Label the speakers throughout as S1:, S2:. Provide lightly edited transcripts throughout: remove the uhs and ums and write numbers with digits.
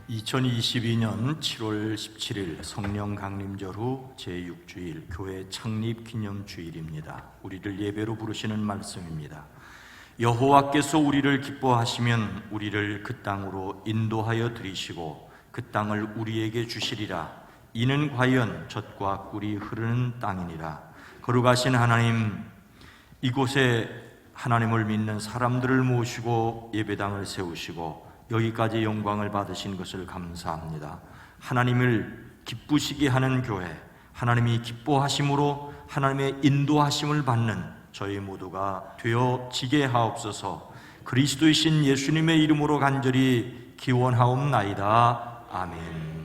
S1: 2022년 7월 17일 성령 강림절 후 제6주일 교회 창립 기념주일입니다. 우리를 예배로 부르시는 말씀입니다. 여호와께서 우리를 기뻐하시면 우리를 그 땅으로 인도하여 들이시고 그 땅을 우리에게 주시리라. 이는 과연 젖과 꿀이 흐르는 땅이니라. 거룩하신 하나님, 이곳에 하나님을 믿는 사람들을 모시고 예배당을 세우시고 여기까지 영광을 받으신 것을 감사합니다. 하나님을 기쁘시게 하는 교회, 하나님이 기뻐하심으로 하나님의 인도하심을 받는 저희 모두가 되어지게 하옵소서. 그리스도이신 예수님의 이름으로 간절히 기원하옵나이다. 아멘.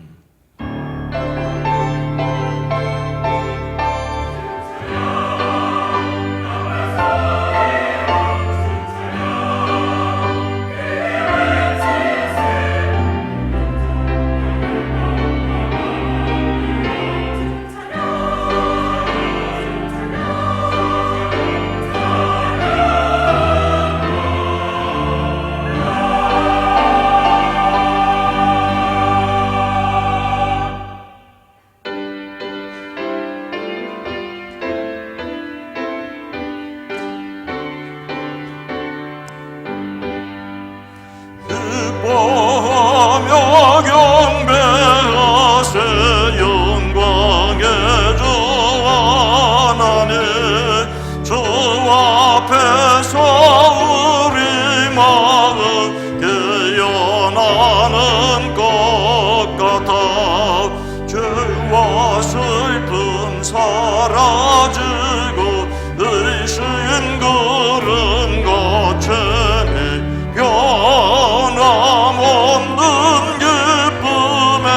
S2: 사라지고 의심 그른 것처럼 변함없는 기쁨의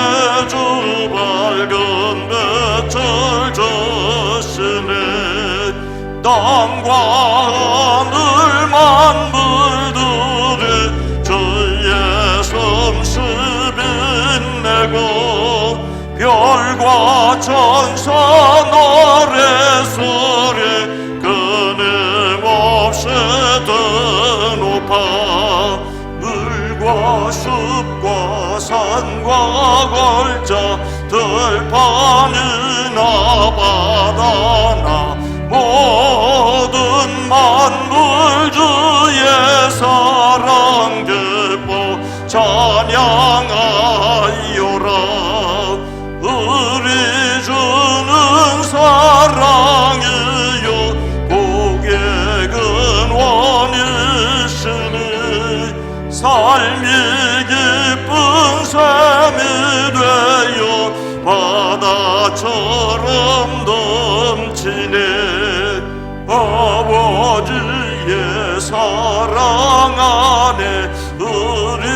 S2: 주 밝은 빛을 주시네. 땅과 하늘 만물들이 주의 솜씨 빛내고 별과 천사 노래소리 끊임없이 드높아 물과 숲과 산과 걸자 들판이나 바다나 모든 만물 주의 사랑 기뻐 찬양하여라. 우리 주는 사랑이요 복의 근원이시니 삶이 기쁜 샘이 되어 바다처럼 넘치네. 아버지의 사랑 안에 우리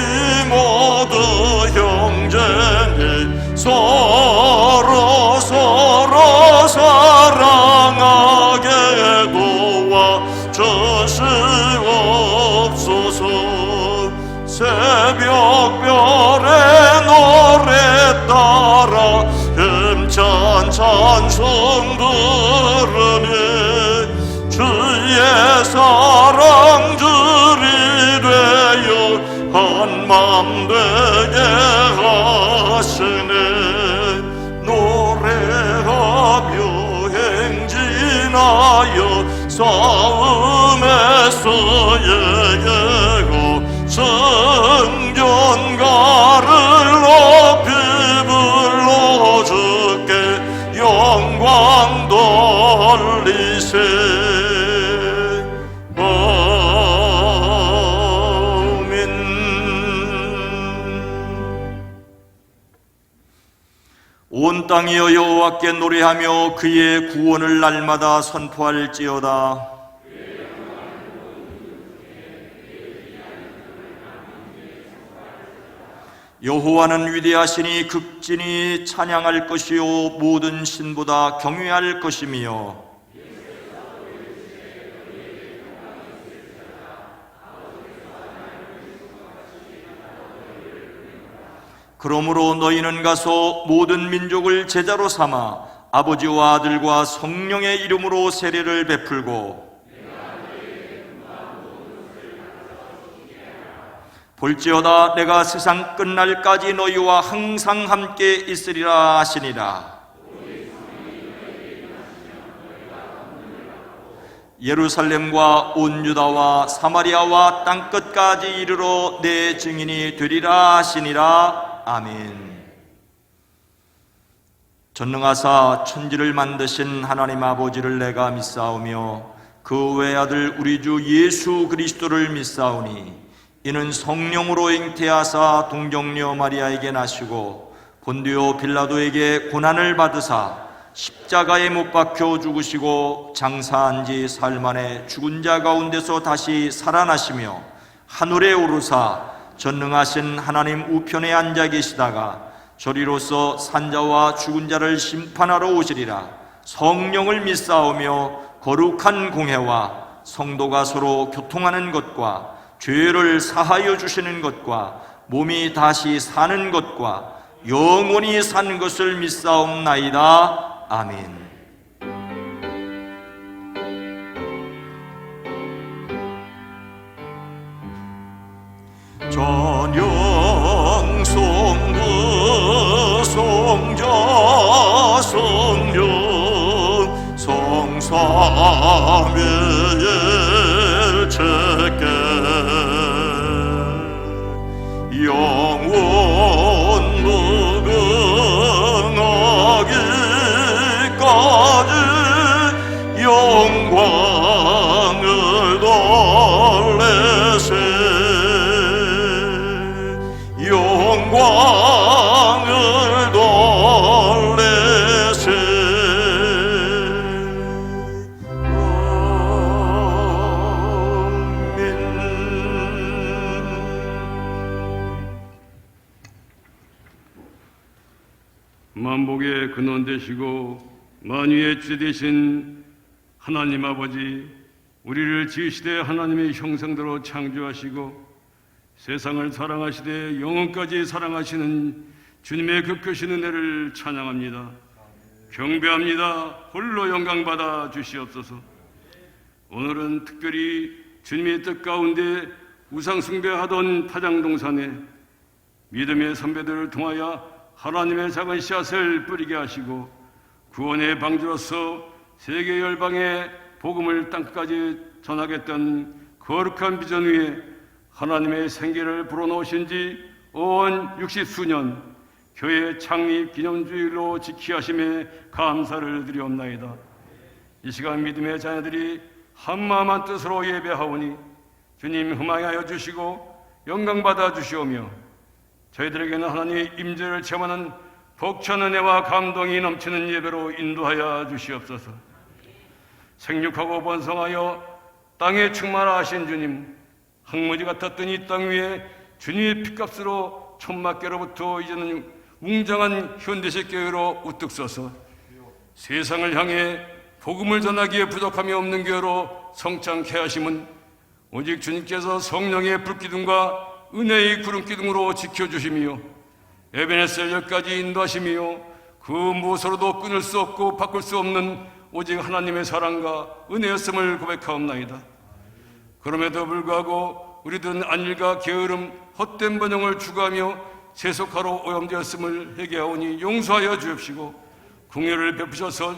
S2: 모두 형제니 서로 사랑하게 도와 주시옵소서. 새벽별의 노래 따라 힘찬 찬송 부르니 주의 사랑줄이 되어 한맘 되게 하시네. 노래하며 행진하여 싸움에서 예고 성전가를 높이 불러 주께 영광 돌리세.
S1: 온 땅이여 여호와께 노래하며 그의 구원을 날마다 선포할지어다. 여호와는 위대하시니 극진히 찬양할 것이요 모든 신보다 경외할 것이며 그러므로 너희는 가서 모든 민족을 제자로 삼아 아버지와 아들과 성령의 이름으로 세례를 베풀고 볼지어다 내가 세상 끝날까지 너희와 항상 함께 있으리라 하시니라. 예루살렘과 온 유다와 사마리아와 땅끝까지 이르러 내 증인이 되리라 하시니라. 아멘. 전능하사 천지를 만드신 하나님 아버지를 내가 믿사오며 그 외아들 우리 주 예수 그리스도를 믿사오니 이는 성령으로 잉태하사 동정녀 마리아에게 나시고 본디오 빌라도에게 고난을 받으사 십자가에 못 박혀 죽으시고 장사한 지 사흘 만에 죽은 자 가운데서 다시 살아나시며 하늘에 오르사 전능하신 하나님 우편에 앉아 계시다가 저리로서 산자와 죽은 자를 심판하러 오시리라. 성령을 믿사오며 거룩한 공회와 성도가 서로 교통하는 것과 죄를 사하여 주시는 것과 몸이 다시 사는 것과 영원히 사는 것을 믿사옵나이다. 아멘.
S2: 전영 성부 성자 성령 성삼위의 책계 영원 무궁하기까지 영광을 돌리세 영광을 돌리세.
S3: 만복의 근원 되시고 만유의 주제 되신 하나님 아버지, 우리를 지으시되 하나님의 형상대로 창조하시고 세상을 사랑하시되 영원까지 사랑하시는 주님의 그 크신 은혜를 찬양합니다. 경배합니다. 홀로 영광받아 주시옵소서. 오늘은 특별히 주님의 뜻 가운데 우상 숭배하던 타장동산에 믿음의 선배들을 통하여 하나님의 작은 씨앗을 뿌리게 하시고 구원의 방주로서 세계 열방의 복음을 땅끝까지 전하겠던 거룩한 비전 위에 하나님의 생기를 불어넣으신 지 온 60수년 교회 창립 기념주일로 지키하심에 감사를 드리옵나이다. 이 시간 믿음의 자녀들이 한마음 한뜻으로 예배하오니 주님 흠하여 주시고 영광받아 주시오며 저희들에게는 하나님의 임재를 체험하는 벅찬 은혜와 감동이 넘치는 예배로 인도하여 주시옵소서. 생육하고 번성하여 땅에 충만하신 주님, 황무지 같았던 이 땅 위에 주님의 피값으로 천막계로부터 이제는 웅장한 현대식 교회로 우뚝 서서 세상을 향해 복음을 전하기에 부족함이 없는 교회로 성장케 하심은 오직 주님께서 성령의 불기둥과 은혜의 구름기둥으로 지켜주시며 에베네셀역까지 인도하시며 그 무엇으로도 끊을 수 없고 바꿀 수 없는 오직 하나님의 사랑과 은혜였음을 고백하옵나이다. 그럼에도 불구하고 우리들은 안일과 게으름, 헛된 번영을 추구하며 세속화로 오염되었음을 회개하오니 용서하여 주옵시고 궁유를 베푸셔서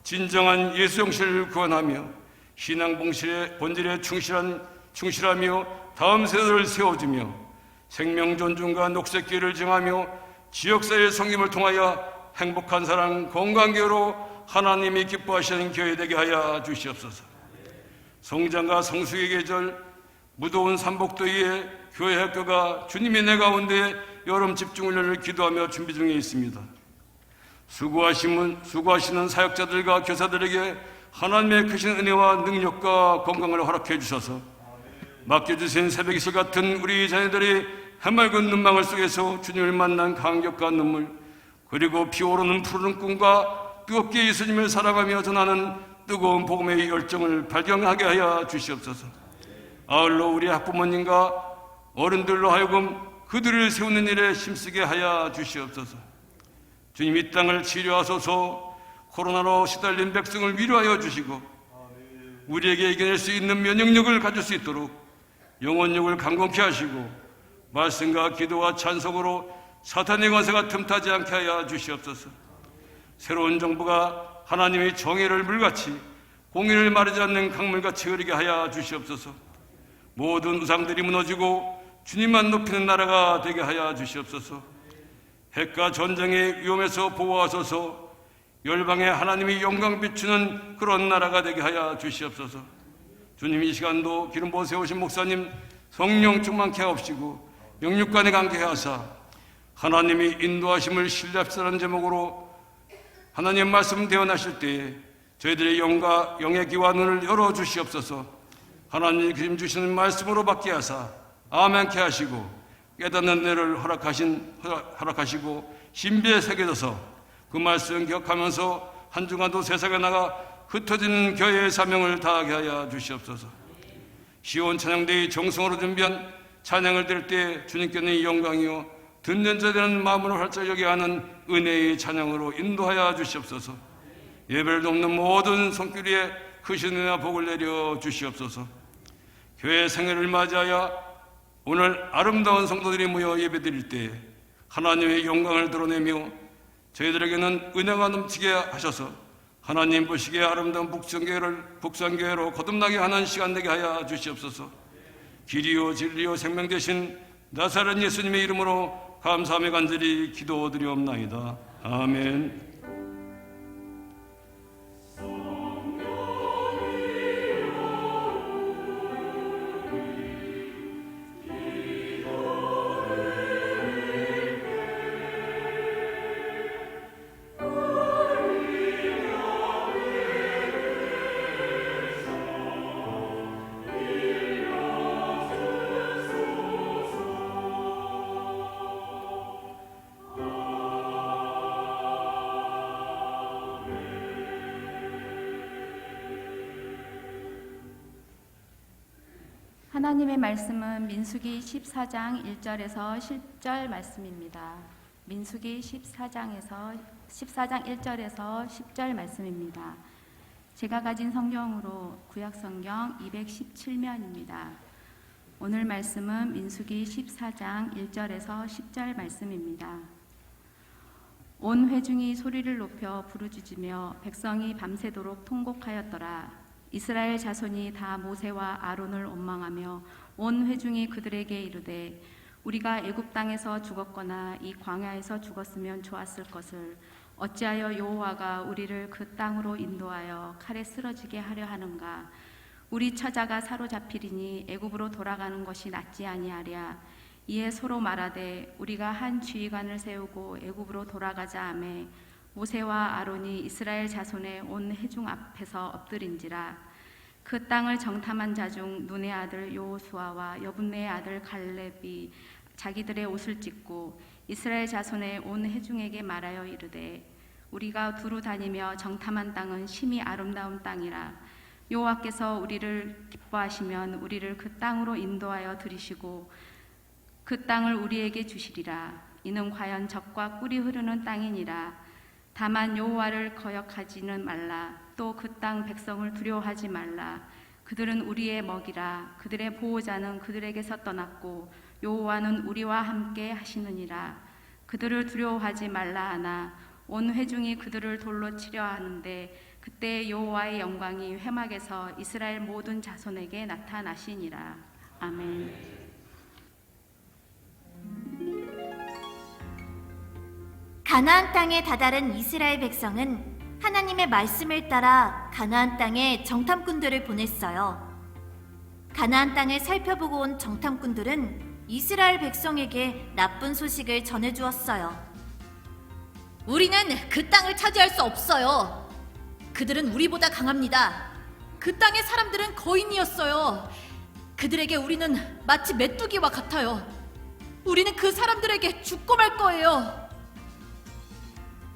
S3: 진정한 예수 영실을 구원하며 신앙 본질에 충실하며 다음 세대를 세워주며 생명 존중과 녹색기를 증하며 지역사회의 성김을 통하여 행복한 사랑, 건강교로 하나님이 기뻐하시는 교회 되게 하여 주시옵소서. 성장과 성숙의 계절, 무더운 삼복더위에 교회 학교가 주님의 내 가운데 여름 집중훈련을 기도하며 준비 중에 있습니다. 수고하시는 사역자들과 교사들에게 하나님의 크신 은혜와 능력과 건강을 허락해 주셔서 맡겨주신 새벽 이슬 같은 우리 자녀들이 해맑은 눈망울 속에서 주님을 만난 감격과 눈물, 그리고 피오르는 푸르른 꿈과 뜨겁게 예수님을 사랑하며 전하는 뜨거운 복음의 열정을 발견하게 하여 주시옵소서. 아울러 우리 학부모님과 어른들로 하여금 그들을 세우는 일에 힘쓰게 하여 주시옵소서. 주님, 이 땅을 치료하소서. 코로나로 시달린 백성을 위로하여 주시고 우리에게 이겨낼 수 있는 면역력을 가질 수 있도록 영혼력을 강건케 하시고 말씀과 기도와 찬송으로 사탄의 권세가 틈타지 않게 하여 주시옵소서. 새로운 정부가 하나님의 정의를 물같이 공의를 마르지 않는 강물같이 흐르게 하여 주시옵소서. 모든 우상들이 무너지고 주님만 높이는 나라가 되게 하여 주시옵소서. 핵과 전쟁의 위험에서 보호하소서. 열방에 하나님이 영광 비추는 그런 나라가 되게 하여 주시옵소서. 주님, 이 시간도 기름 부어 세우신 목사님 성령 충만케 하옵시고 영육간에 관계 하사 하나님이 인도하심을 신뢰합시라는 제목으로 하나님 말씀 대언하실 때에 저희들의 영과 영의 귀와 눈을 열어주시옵소서. 하나님이 그림 주시는 말씀으로 받게 하사 아멘케 하시고 깨닫는 뇌를 허락하시고 신비에 새겨져서 그 말씀 기억하면서 한 주간도 세상에 나가 흩어지는 교회의 사명을 다하게 하여 주시옵소서. 시온 찬양대의 정성으로 준비한 찬양을 드릴 때 주님께는 영광이요 듣는 자들은 마음으로 활짝 여겨 하는 은혜의 찬양으로 인도하여 주시옵소서. 예배를 돕는 모든 손길 위에 크신 은혜와 복을 내려 주시옵소서. 교회 생애를 맞이하여 오늘 아름다운 성도들이 모여 예배드릴 때 하나님의 영광을 드러내며 저희들에게는 은혜가 넘치게 하셔서 하나님 보시기에 아름다운 북산교회로 거듭나게 하는 시간 되게 하여 주시옵소서. 길이요 진리요 생명 되신 나사렛 예수님의 이름으로 감사하며 간절히 기도드리옵나이다. 아멘.
S4: 하나님의 말씀은 민수기 14장 1절에서 10절 말씀입니다. 민수기 14장 1절에서 10절 말씀입니다. 제가 가진 성경으로 구약성경 217면입니다. 오늘 말씀은 민수기 14장 1절에서 10절 말씀입니다. 온 회중이 소리를 높여 부르짖으며 백성이 밤새도록 통곡하였더라. 이스라엘 자손이 다 모세와 아론을 원망하며 온 회중이 그들에게 이르되 우리가 애굽 땅에서 죽었거나 이 광야에서 죽었으면 좋았을 것을 어찌하여 여호와가 우리를 그 땅으로 인도하여 칼에 쓰러지게 하려 하는가. 우리 처자가 사로잡히리니 애굽으로 돌아가는 것이 낫지 아니하랴. 이에 서로 말하되 우리가 한 지휘관을 세우고 애굽으로 돌아가자 하매 모세와 아론이 이스라엘 자손의 온 회중 앞에서 엎드린지라. 그 땅을 정탐한 자 중 눈의 아들 여호수아와 여분네의 아들 갈렙이 자기들의 옷을 찢고 이스라엘 자손의 온 회중에게 말하여 이르되 우리가 두루 다니며 정탐한 땅은 심히 아름다운 땅이라. 여호와께서 우리를 기뻐하시면 우리를 그 땅으로 인도하여 들이시고 그 땅을 우리에게 주시리라. 이는 과연 젖과 꿀이 흐르는 땅이니라. 다만 여호와를 거역하지는 말라. 또 그 땅 백성을 두려워하지 말라. 그들은 우리의 먹이라. 그들의 보호자는 그들에게서 떠났고 여호와는 우리와 함께 하시느니라. 그들을 두려워하지 말라 하나 온 회중이 그들을 돌로 치려 하는데 그때 여호와의 영광이 회막에서 이스라엘 모든 자손에게 나타나시니라. 아멘.
S5: 가나안 땅에 다다른 이스라엘 백성은 하나님의 말씀을 따라 가나안 땅에 정탐꾼들을 보냈어요. 가나안 땅을 살펴보고 온 정탐꾼들은 이스라엘 백성에게 나쁜 소식을 전해주었어요.
S6: 우리는 그 땅을 차지할 수 없어요. 그들은 우리보다 강합니다. 그 땅의 사람들은 거인이었어요. 그들에게 우리는 마치 메뚜기와 같아요. 우리는 그 사람들에게 죽고 말 거예요.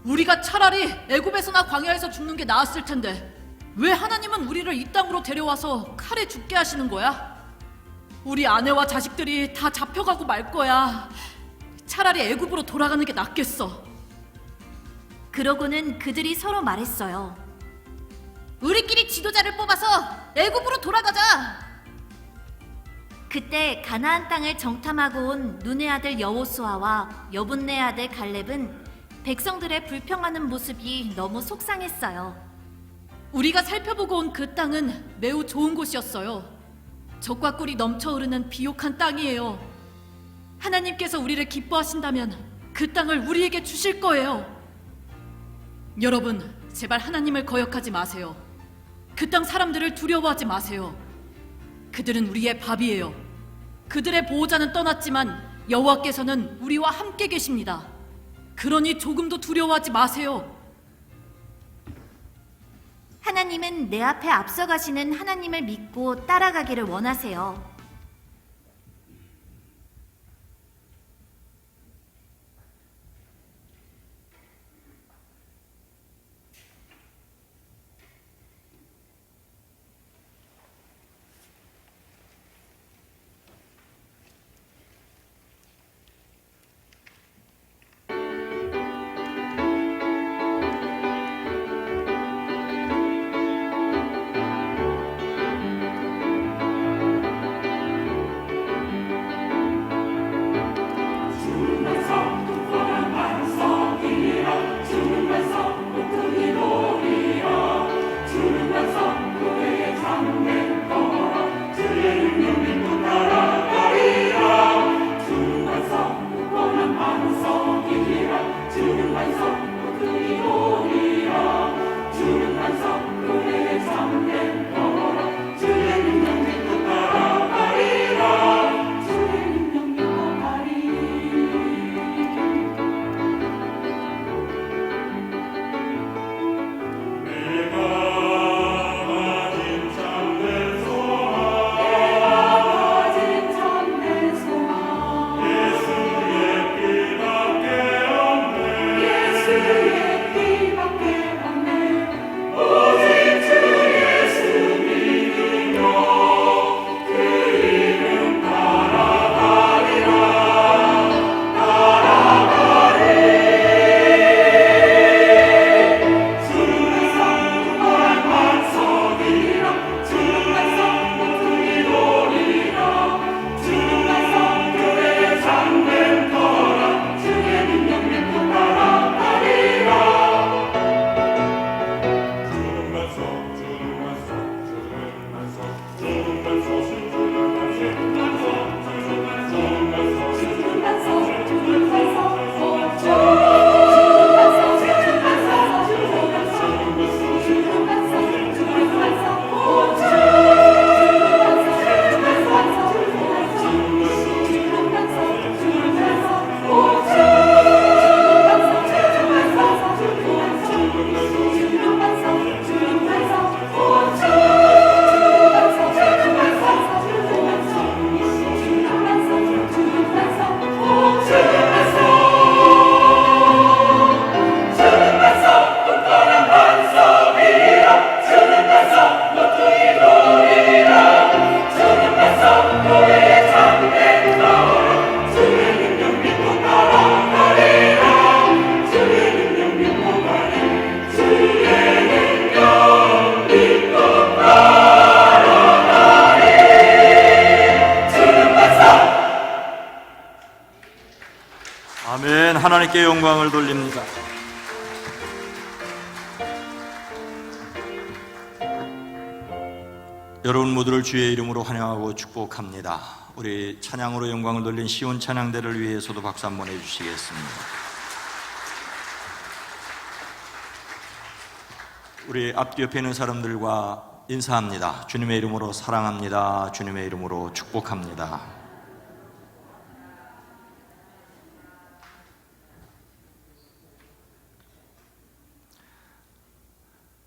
S6: 우리가 차라리 애굽에서나 광야에서 죽는 게 나았을 텐데 왜 하나님은 우리를 이 땅으로 데려와서 칼에 죽게 하시는 거야? 우리 아내와 자식들이 다 잡혀가고 말 거야. 차라리 애굽으로 돌아가는 게 낫겠어.
S5: 그러고는 그들이 서로 말했어요.
S6: 우리끼리 지도자를 뽑아서 애굽으로 돌아가자.
S5: 그때 가나안 땅을 정탐하고 온 눈의 아들 여호수아와 여분네 아들 갈렙은 백성들의 불평하는 모습이 너무 속상했어요.
S6: 우리가 살펴보고 온 그 땅은 매우 좋은 곳이었어요. 적과 꿀이 넘쳐 흐르는 비옥한 땅이에요. 하나님께서 우리를 기뻐하신다면 그 땅을 우리에게 주실 거예요. 여러분, 제발 하나님을 거역하지 마세요. 그 땅 사람들을 두려워하지 마세요. 그들은 우리의 밥이에요. 그들의 보호자는 떠났지만 여호와께서는 우리와 함께 계십니다. 그러니 조금도 두려워하지 마세요.
S5: 하나님은 내 앞에 앞서가시는 하나님을 믿고 따라가기를 원하세요.
S1: 아멘. 하나님께 영광을 돌립니다. 여러분 모두를 주의 이름으로 환영하고 축복합니다. 우리 찬양으로 영광을 돌린 시온 찬양대를 위해서도 박수 한번 해주시겠습니다. 우리 앞뒤 옆에 있는 사람들과 인사합니다. 주님의 이름으로 사랑합니다. 주님의 이름으로 축복합니다.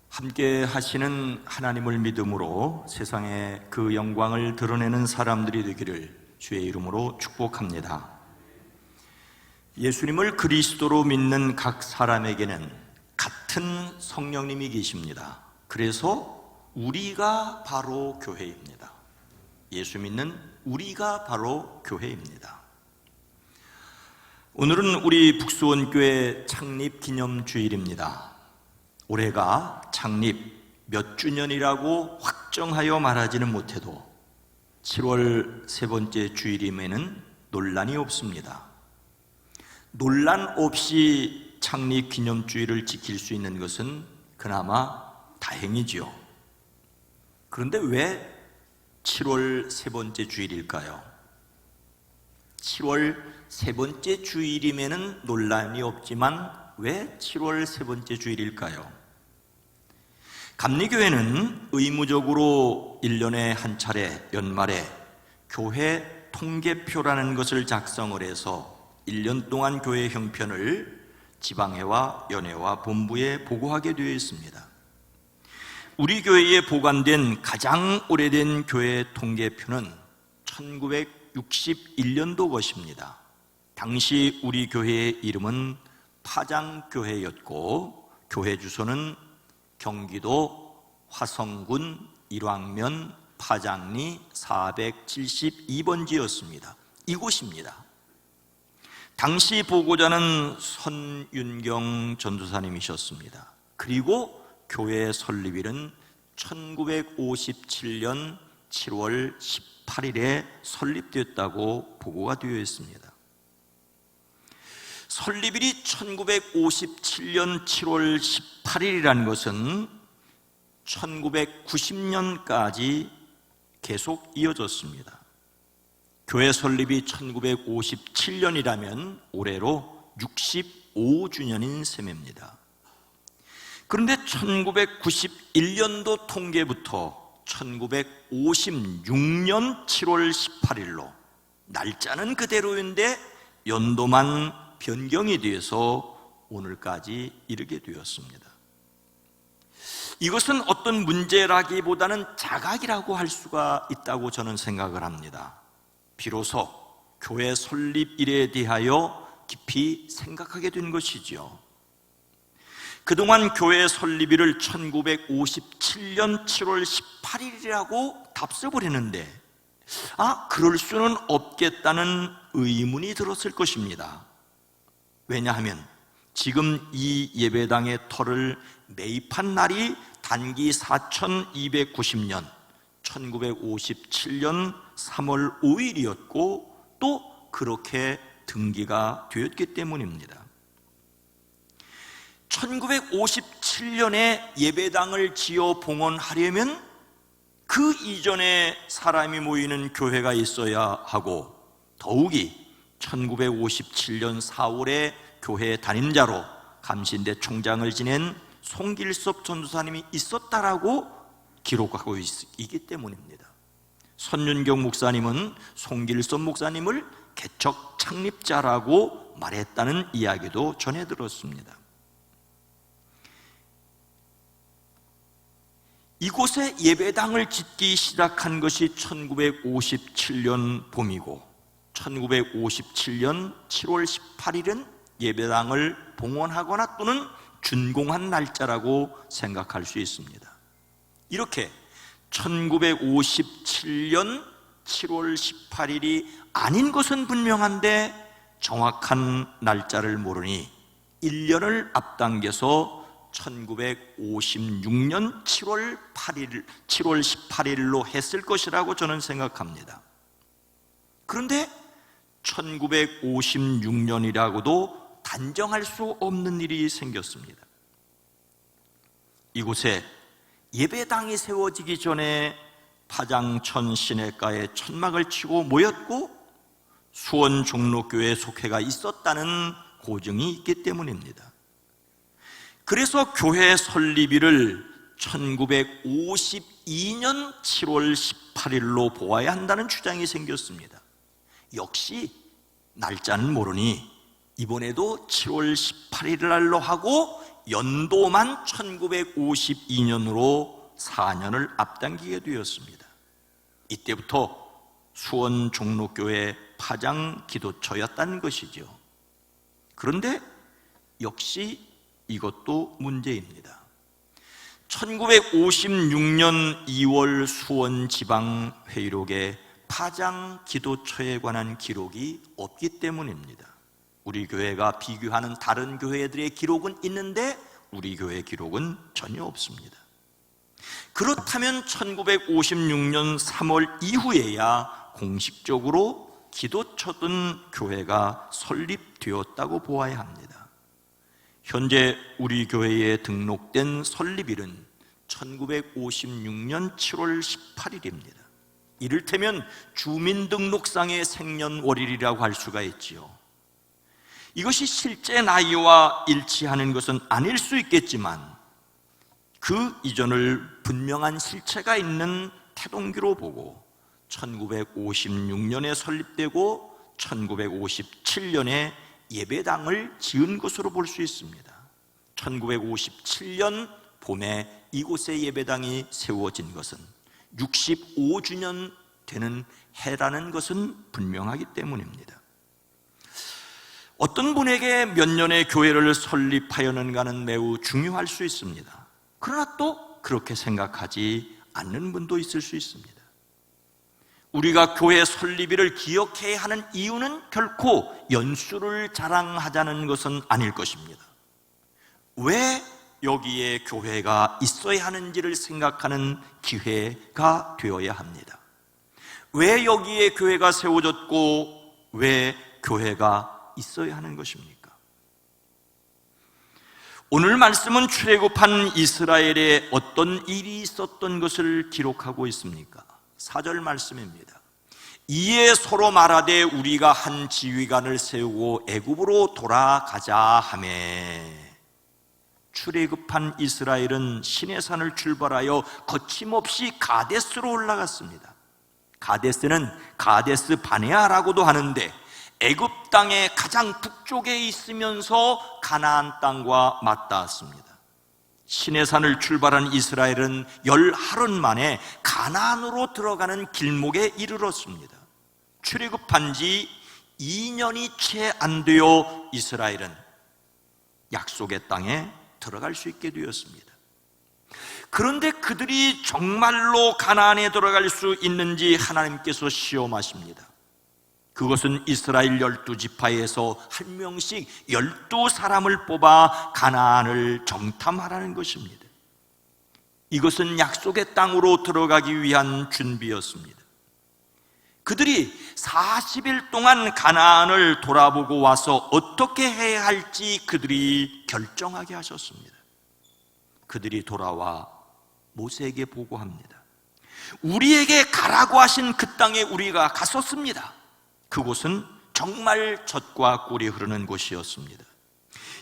S1: 함께 하시는 하나님을 믿음으로 세상에 그 영광을 드러내는 사람들이 되기를 주의 이름으로 축복합니다. 예수님을 그리스도로 믿는 각 사람에게는 같은 성령님이 계십니다. 그래서 우리가 바로 교회입니다. 예수 믿는 우리가 바로 교회입니다. 오늘은 우리 북수원교회 창립 기념주일입니다. 올해가 창립 몇 주년이라고 확정하여 말하지는 못해도 7월 세 번째 주일임에는 논란이 없습니다. 논란 없이 창립 기념주일을 지킬 수 있는 것은 그나마 다행이지요. 그런데 왜 7월 세 번째 주일일까요? 7월 세 번째 주일임에는 논란이 없지만 왜 7월 세 번째 주일일까요? 감리교회는 의무적으로 1년에 한 차례 연말에 교회 통계표라는 것을 작성을 해서 1년 동안 교회 형편을 지방회와 연회와 본부에 보고하게 되어 있습니다. 우리 교회에 보관된 가장 오래된 교회 통계표는 1961년도 것입니다. 당시 우리 교회의 이름은 파장교회였고 교회 주소는 경기도 화성군 일왕면 파장리 472번지였습니다. 이곳입니다. 당시 보고자는 선윤경 전도사님이셨습니다. 그리고 교회 설립일은 1957년 7월 18일에 설립되었다고 보고가 되어 있습니다. 설립일이 1957년 7월 18일이라는 것은 1990년까지 계속 이어졌습니다. 교회 설립이 1957년이라면 올해로 65주년인 셈입니다. 그런데 1991년도 통계부터 1956년 7월 18일로 날짜는 그대로인데 연도만 변경이 되어서 오늘까지 이르게 되었습니다. 이것은 어떤 문제라기보다는 자각이라고 할 수가 있다고 저는 생각을 합니다. 비로소 교회 설립일에 대하여 깊이 생각하게 된 것이지요. 그동안 교회 설립일을 1957년 7월 18일이라고 답서버리는데 그럴 수는 없겠다는 의문이 들었을 것입니다. 왜냐하면 지금 이 예배당의 터를 매입한 날이 단기 4290년 1957년 3월 5일이었고 또 그렇게 등기가 되었기 때문입니다. 1957년에 예배당을 지어 봉헌하려면 그 이전에 사람이 모이는 교회가 있어야 하고 더욱이 1957년 4월에 교회 담임자로 감신대 총장을 지낸 송길섭 전도사님이 있었다라고 기록하고 있기 때문입니다. 선윤경 목사님은 송길섭 목사님을 개척 창립자라고 말했다는 이야기도 전해 들었습니다. 이곳에 예배당을 짓기 시작한 것이 1957년 봄이고 1957년 7월 18일은 예배당을 봉헌하거나 또는 준공한 날짜라고 생각할 수 있습니다. 이렇게 1957년 7월 18일이 아닌 것은 분명한데 정확한 날짜를 모르니 1년을 앞당겨서 1956년 7월 18일로 했을 것이라고 저는 생각합니다. 그런데 1956년이라고도 단정할 수 없는 일이 생겼습니다. 이곳에 예배당이 세워지기 전에 파장천 시내가에 천막을 치고 모였고 수원 종로교회 속회가 있었다는 고증이 있기 때문입니다. 그래서 교회 설립일을 1952년 7월 18일로 보아야 한다는 주장이 생겼습니다. 역시 날짜는 모르니 이번에도 7월 18일 날로 하고 연도만 1952년으로 4년을 앞당기게 되었습니다. 이때부터 수원 종로교회 파장 기도처였다는 것이죠. 그런데 역시 이것도 문제입니다. 1956년 2월 수원 지방회의록에 파장 기도처에 관한 기록이 없기 때문입니다. 우리 교회가 비교하는 다른 교회들의 기록은 있는데 우리 교회 기록은 전혀 없습니다. 그렇다면 1956년 3월 이후에야 공식적으로 기도처든 교회가 설립되었다고 보아야 합니다. 현재 우리 교회에 등록된 설립일은 1956년 7월 18일입니다. 이를테면 주민등록상의 생년월일이라고 할 수가 있지요. 이것이 실제 나이와 일치하는 것은 아닐 수 있겠지만 그 이전을 분명한 실체가 있는 태동기로 보고 1956년에 설립되고 1957년에 예배당을 지은 것으로 볼 수 있습니다. 1957년 봄에 이곳에 예배당이 세워진 것은 65주년 되는 해라는 것은 분명하기 때문입니다. 어떤 분에게 몇 년의 교회를 설립하였는가는 매우 중요할 수 있습니다. 그러나 또 그렇게 생각하지 않는 분도 있을 수 있습니다. 우리가 교회 설립일을 기억해야 하는 이유는 결코 연수를 자랑하자는 것은 아닐 것입니다. 왜 여기에 교회가 있어야 하는지를 생각하는 기회가 되어야 합니다. 왜 여기에 교회가 세워졌고 왜 교회가 있어야 하는 것입니까? 오늘 말씀은 출애굽한 이스라엘에 어떤 일이 있었던 것을 기록하고 있습니까? 4절 말씀입니다. 이에 서로 말하되 우리가 한 지휘관을 세우고 애굽으로 돌아가자 하매. 출애굽한 이스라엘은 시내산을 출발하여 거침없이 가데스로 올라갔습니다. 가데스는 가데스 바네아라고도 하는데 애굽 땅의 가장 북쪽에 있으면서 가나안 땅과 맞닿았습니다. 시내산을 출발한 이스라엘은 10하루 만에 가나안으로 들어가는 길목에 이르렀습니다. 출애굽한 지 2년이 채 안 되어 이스라엘은 약속의 땅에 들어갈 수 있게 되었습니다. 그런데 그들이 정말로 가나안에 들어갈 수 있는지 하나님께서 시험하십니다. 그것은 이스라엘 12지파에서 한 명씩 12사람을 뽑아 가나안을 정탐하라는 것입니다. 이것은 약속의 땅으로 들어가기 위한 준비였습니다. 그들이 40일 동안 가나안을 돌아보고 와서 어떻게 해야 할지 그들이 결정하게 하셨습니다. 그들이 돌아와 모세에게 보고합니다. 우리에게 가라고 하신 그 땅에 우리가 갔었습니다. 그곳은 정말 젖과 꿀이 흐르는 곳이었습니다.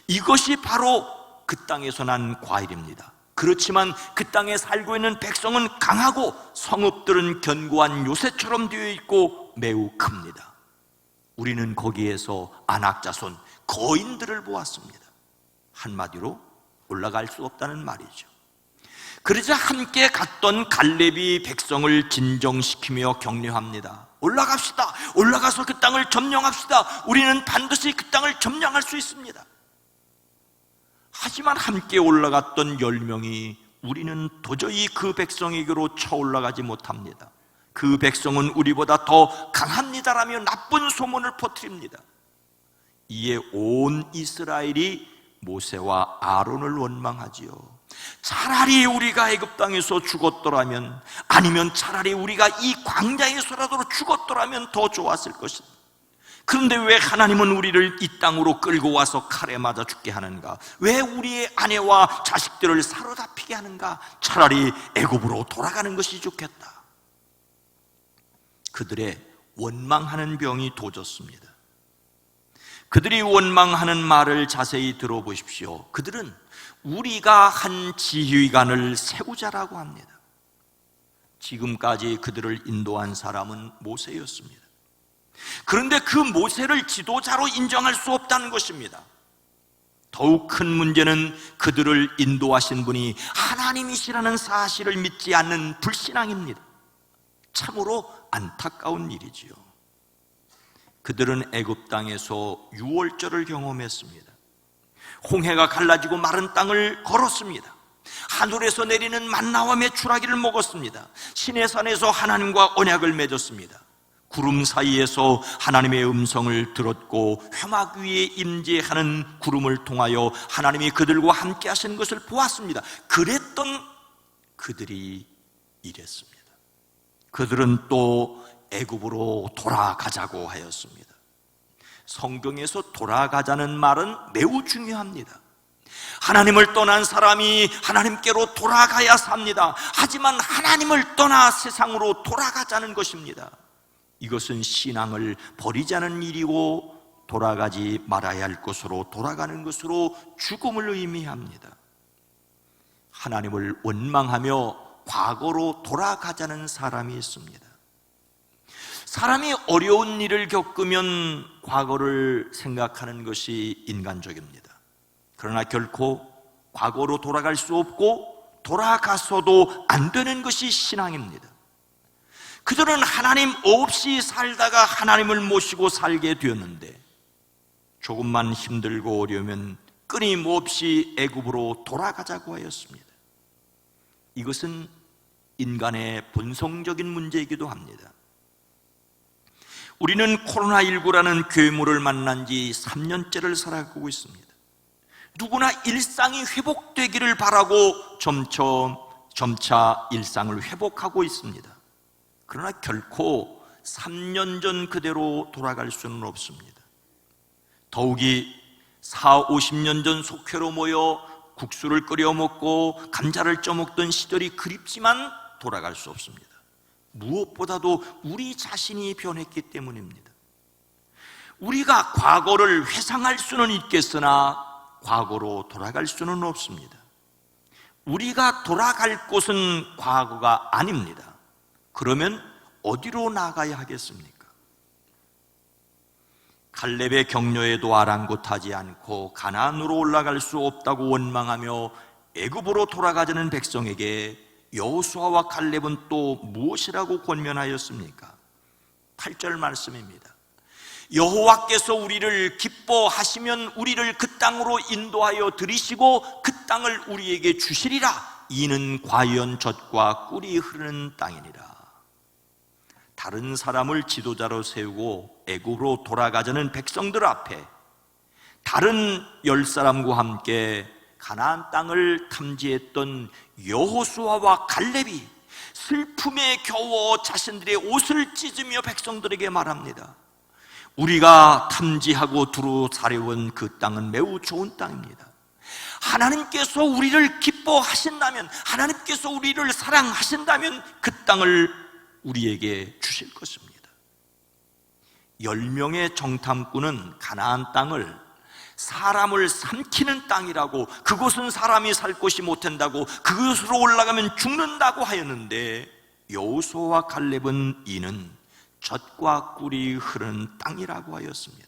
S1: 이것이 바로 그 땅에서 난 과일입니다. 그렇지만 그 땅에 살고 있는 백성은 강하고 성읍들은 견고한 요새처럼 되어 있고 매우 큽니다. 우리는 거기에서 안악자손 거인들을 보았습니다. 한마디로 올라갈 수 없다는 말이죠. 그러자 함께 갔던 갈렙이 백성을 진정시키며 격려합니다. 올라갑시다. 올라가서 그 땅을 점령합시다. 우리는 반드시 그 땅을 점령할 수 있습니다. 하지만 함께 올라갔던 10명이 우리는 도저히 그 백성에게로 쳐올라가지 못합니다. 그 백성은 우리보다 더 강합니다라며 나쁜 소문을 퍼뜨립니다. 이에 온 이스라엘이 모세와 아론을 원망하지요. 차라리 우리가 애굽 땅에서 죽었더라면, 아니면 차라리 우리가 이 광야에서라도 죽었더라면 더 좋았을 것이다. 그런데 왜 하나님은 우리를 이 땅으로 끌고 와서 칼에 맞아 죽게 하는가? 왜 우리의 아내와 자식들을 사로잡히게 하는가? 차라리 애굽으로 돌아가는 것이 좋겠다. 그들의 원망하는 병이 도졌습니다. 그들이 원망하는 말을 자세히 들어보십시오. 그들은 우리가 한 지휘관을 세우자라고 합니다. 지금까지 그들을 인도한 사람은 모세였습니다. 그런데 그 모세를 지도자로 인정할 수 없다는 것입니다. 더욱 큰 문제는 그들을 인도하신 분이 하나님이시라는 사실을 믿지 않는 불신앙입니다. 참으로 안타까운 일이지요. 그들은 애굽 땅에서 유월절을 경험했습니다. 홍해가 갈라지고 마른 땅을 걸었습니다. 하늘에서 내리는 만나와 메추라기를 먹었습니다. 시내산에서 하나님과 언약을 맺었습니다. 구름 사이에서 하나님의 음성을 들었고 회막 위에 임재하는 구름을 통하여 하나님이 그들과 함께 하신 것을 보았습니다. 그랬던 그들이 이랬습니다. 그들은 또 애굽으로 돌아가자고 하였습니다. 성경에서 돌아가자는 말은 매우 중요합니다. 하나님을 떠난 사람이 하나님께로 돌아가야 삽니다. 하지만 하나님을 떠나 세상으로 돌아가자는 것입니다. 이것은 신앙을 버리자는 일이고 돌아가지 말아야 할 곳으로 돌아가는 것으로 죽음을 의미합니다. 하나님을 원망하며 과거로 돌아가자는 사람이 있습니다. 사람이 어려운 일을 겪으면 과거를 생각하는 것이 인간적입니다. 그러나 결코 과거로 돌아갈 수 없고 돌아가서도 안 되는 것이 신앙입니다. 그들은 하나님 없이 살다가 하나님을 모시고 살게 되었는데 조금만 힘들고 어려우면 끊임없이 애굽으로 돌아가자고 하였습니다. 이것은 인간의 본성적인 문제이기도 합니다. 우리는 코로나19라는 괴물을 만난 지 3년째를 살아가고 있습니다. 누구나 일상이 회복되기를 바라고 점차 일상을 회복하고 있습니다. 그러나 결코 3년 전 그대로 돌아갈 수는 없습니다. 더욱이 40, 50년 전 속회로 모여 국수를 끓여 먹고 감자를 쪄먹던 시절이 그립지만 돌아갈 수 없습니다. 무엇보다도 우리 자신이 변했기 때문입니다. 우리가 과거를 회상할 수는 있겠으나 과거로 돌아갈 수는 없습니다. 우리가 돌아갈 곳은 과거가 아닙니다. 그러면 어디로 나가야 하겠습니까? 갈렙의 격려에도 아랑곳하지 않고 가나안으로 올라갈 수 없다고 원망하며 애굽으로 돌아가자는 백성에게 여호수아와 갈렙은 또 무엇이라고 권면하였습니까? 8절 말씀입니다. 여호와께서 우리를 기뻐하시면 우리를 그 땅으로 인도하여 들이시고 그 땅을 우리에게 주시리라. 이는 과연 젖과 꿀이 흐르는 땅이니라. 다른 사람을 지도자로 세우고 애굽으로 돌아가자는 백성들 앞에 다른 10사람과 함께 가나안 땅을 탐지했던 여호수아와 갈렙이 슬픔에 겨워 자신들의 옷을 찢으며 백성들에게 말합니다. 우리가 탐지하고 두루 살해온 그 땅은 매우 좋은 땅입니다. 하나님께서 우리를 기뻐하신다면, 하나님께서 우리를 사랑하신다면 그 땅을 우리에게 주실 것입니다. 10명의 정탐꾼은 가나안 땅을 사람을 삼키는 땅이라고, 그곳은 사람이 살 곳이 못한다고, 그곳으로 올라가면 죽는다고 하였는데 여호수아와 갈렙은 이는 젖과 꿀이 흐르는 땅이라고 하였습니다.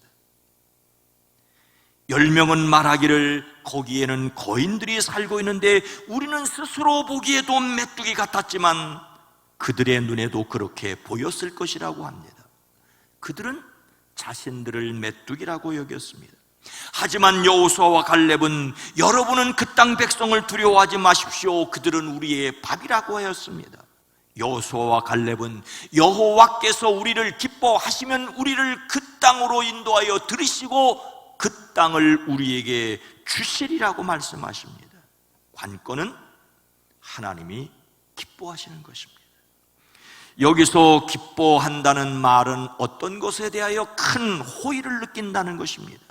S1: 10명은 말하기를 거기에는 거인들이 살고 있는데 우리는 스스로 보기에도 메뚜기 같았지만 그들의 눈에도 그렇게 보였을 것이라고 합니다. 그들은 자신들을 메뚜기라고 여겼습니다. 하지만 여호수아와 갈렙은 여러분은 그 땅 백성을 두려워하지 마십시오. 그들은 우리의 밥이라고 하였습니다. 여호수아와 갈렙은 여호와께서 우리를 기뻐하시면 우리를 그 땅으로 인도하여 들이시고 그 땅을 우리에게 주시리라고 말씀하십니다. 관건은 하나님이 기뻐하시는 것입니다. 여기서 기뻐한다는 말은 어떤 것에 대하여 큰 호의를 느낀다는 것입니다.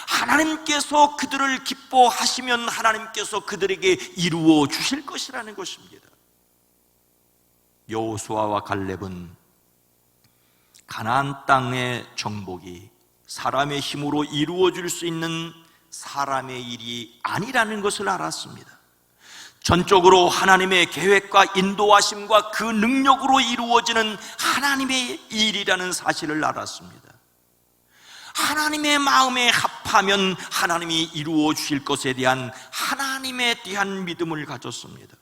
S1: 하나님께서 그들을 기뻐하시면 하나님께서 그들에게 이루어 주실 것이라는 것입니다. 여호수아와 갈렙은 가나안 땅의 정복이 사람의 힘으로 이루어질 수 있는 사람의 일이 아니라는 것을 알았습니다. 전적으로 하나님의 계획과 인도하심과 그 능력으로 이루어지는 하나님의 일이라는 사실을 알았습니다. 하나님의 마음에 합하면 하나님이 이루어 주실 것에 대한 하나님에 대한 믿음을 가졌습니다.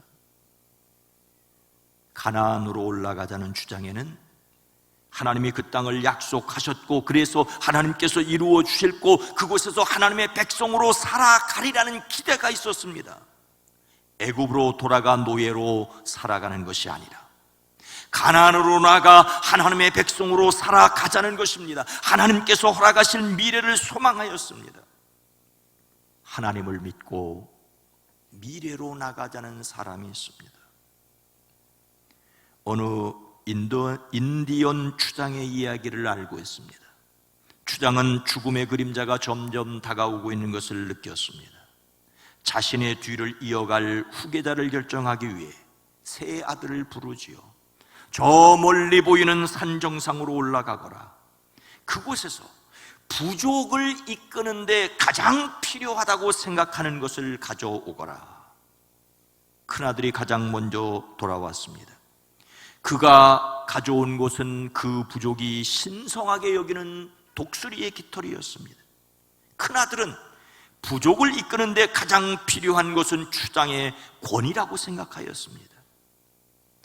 S1: 가나안으로 올라가자는 주장에는 하나님이 그 땅을 약속하셨고 그래서 하나님께서 이루어 주실 곳, 그곳에서 하나님의 백성으로 살아가리라는 기대가 있었습니다. 애굽으로 돌아가 노예로 살아가는 것이 아니라 가나안으로 나가 하나님의 백성으로 살아가자는 것입니다. 하나님께서 허락하실 미래를 소망하였습니다. 하나님을 믿고 미래로 나가자는 사람이 있습니다. 어느 인디언 추장의 이야기를 알고 있습니다. 추장은 죽음의 그림자가 점점 다가오고 있는 것을 느꼈습니다. 자신의 뒤를 이어갈 후계자를 결정하기 위해 세 아들을 부르지요. 저 멀리 보이는 산 정상으로 올라가거라. 그곳에서 부족을 이끄는데 가장 필요하다고 생각하는 것을 가져오거라. 큰아들이 가장 먼저 돌아왔습니다. 그가 가져온 것은 그 부족이 신성하게 여기는 독수리의 깃털이었습니다. 큰아들은 부족을 이끄는데 가장 필요한 것은 추장의 권위라고 생각하였습니다.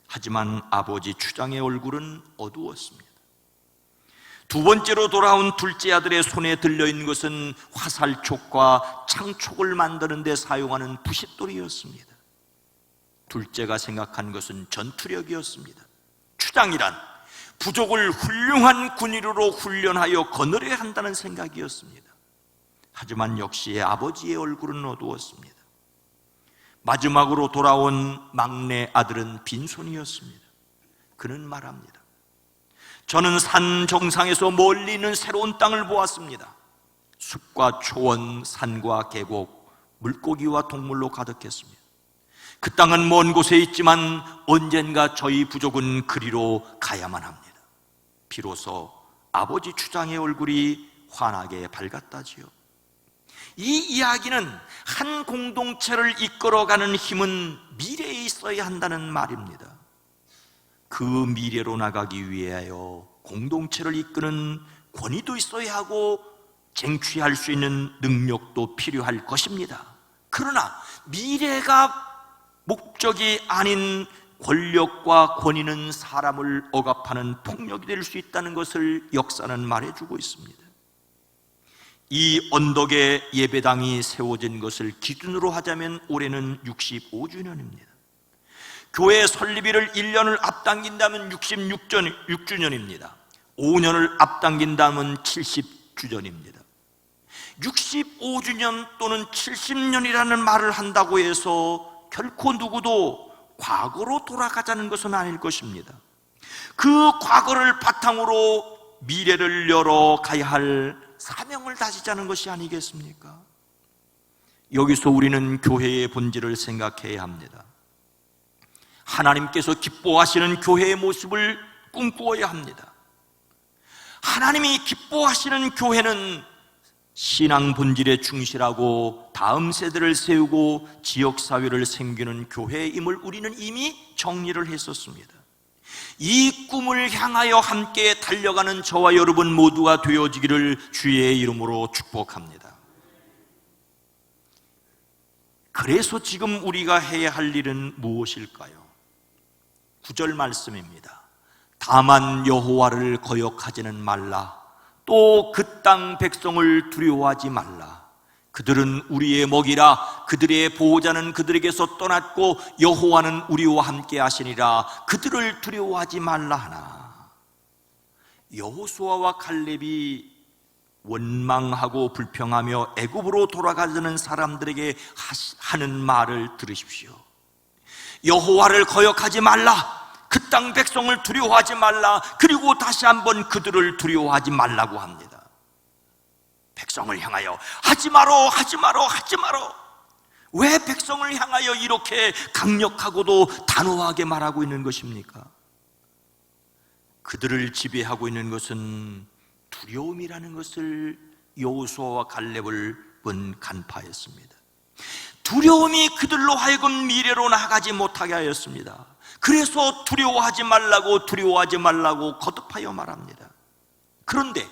S1: 하지만 아버지 추장의 얼굴은 어두웠습니다. 두 번째로 돌아온 둘째 아들의 손에 들려있는 것은 화살촉과 창촉을 만드는 데 사용하는 부싯돌이었습니다. 둘째가 생각한 것은 전투력이었습니다. 추장이란 부족을 훌륭한 군인으로 훈련하여 거느려야 한다는 생각이었습니다. 하지만 역시 아버지의 얼굴은 어두웠습니다. 마지막으로 돌아온 막내 아들은 빈손이었습니다. 그는 말합니다. 저는 산 정상에서 멀리 있는 새로운 땅을 보았습니다. 숲과 초원, 산과 계곡, 물고기와 동물로 가득했습니다. 그 땅은 먼 곳에 있지만 언젠가 저희 부족은 그리로 가야만 합니다. 비로소 아버지 추장의 얼굴이 환하게 밝았다지요. 이 이야기는 한 공동체를 이끌어가는 힘은 미래에 있어야 한다는 말입니다. 그 미래로 나가기 위하여 공동체를 이끄는 권위도 있어야 하고 쟁취할 수 있는 능력도 필요할 것입니다. 그러나 미래가 목적이 아닌 권력과 권위는 사람을 억압하는 폭력이 될 수 있다는 것을 역사는 말해주고 있습니다. 이 언덕에 예배당이 세워진 것을 기준으로 하자면 올해는 65주년입니다. 교회 설립일을 1년을 앞당긴다면 66주년입니다. 5년을 앞당긴다면 70주년입니다. 65주년 또는 70년이라는 말을 한다고 해서 결코 누구도 과거로 돌아가자는 것은 아닐 것입니다. 그 과거를 바탕으로 미래를 열어가야 할 사명을 다지자는 것이 아니겠습니까? 여기서 우리는 교회의 본질을 생각해야 합니다. 하나님께서 기뻐하시는 교회의 모습을 꿈꾸어야 합니다. 하나님이 기뻐하시는 교회는 신앙 본질에 충실하고 다음 세대를 세우고 지역사회를 섬기는 교회임을 우리는 이미 정리를 했었습니다. 이 꿈을 향하여 함께 달려가는 저와 여러분 모두가 되어지기를 주의 이름으로 축복합니다. 그래서 지금 우리가 해야 할 일은 무엇일까요? 9절 말씀입니다. 다만 여호와를 거역하지는 말라. 또 그 땅 백성을 두려워하지 말라. 그들은 우리의 먹이라. 그들의 보호자는 그들에게서 떠났고 여호와는 우리와 함께 하시니라. 그들을 두려워하지 말라 하나. 여호수아와 칼렙이 원망하고 불평하며 애굽으로 돌아가려는 사람들에게 하는 말을 들으십시오. 여호와를 거역하지 말라. 그 땅 백성을 두려워하지 말라. 그리고 다시 한번 그들을 두려워하지 말라고 합니다. 백성을 향하여 하지 마라, 하지 마라, 하지 마라. 왜 백성을 향하여 이렇게 강력하고도 단호하게 말하고 있는 것입니까? 그들을 지배하고 있는 것은 두려움이라는 것을 여호수아와 갈렙을 간파했습니다. 두려움이 그들로 하여금 미래로 나아가지 못하게 하였습니다. 그래서 두려워하지 말라고 거듭하여 말합니다. 그런데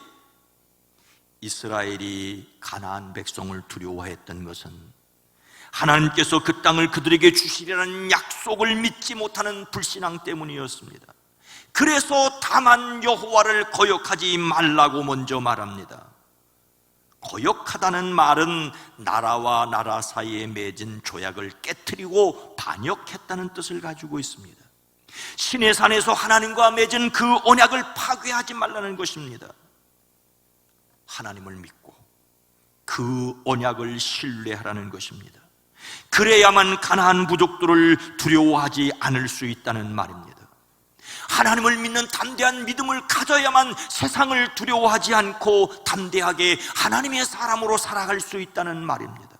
S1: 이스라엘이 가나안 백성을 두려워했던 것은 하나님께서 그 땅을 그들에게 주시리라는 약속을 믿지 못하는 불신앙 때문이었습니다. 그래서 다만 여호와를 거역하지 말라고 먼저 말합니다. 거역하다는 말은 나라와 나라 사이에 맺은 조약을 깨트리고 반역했다는 뜻을 가지고 있습니다. 신의 산에서 하나님과 맺은 그 언약을 파괴하지 말라는 것입니다. 하나님을 믿고 그 언약을 신뢰하라는 것입니다. 그래야만 가나안 부족들을 두려워하지 않을 수 있다는 말입니다. 하나님을 믿는 담대한 믿음을 가져야만 세상을 두려워하지 않고 담대하게 하나님의 사람으로 살아갈 수 있다는 말입니다.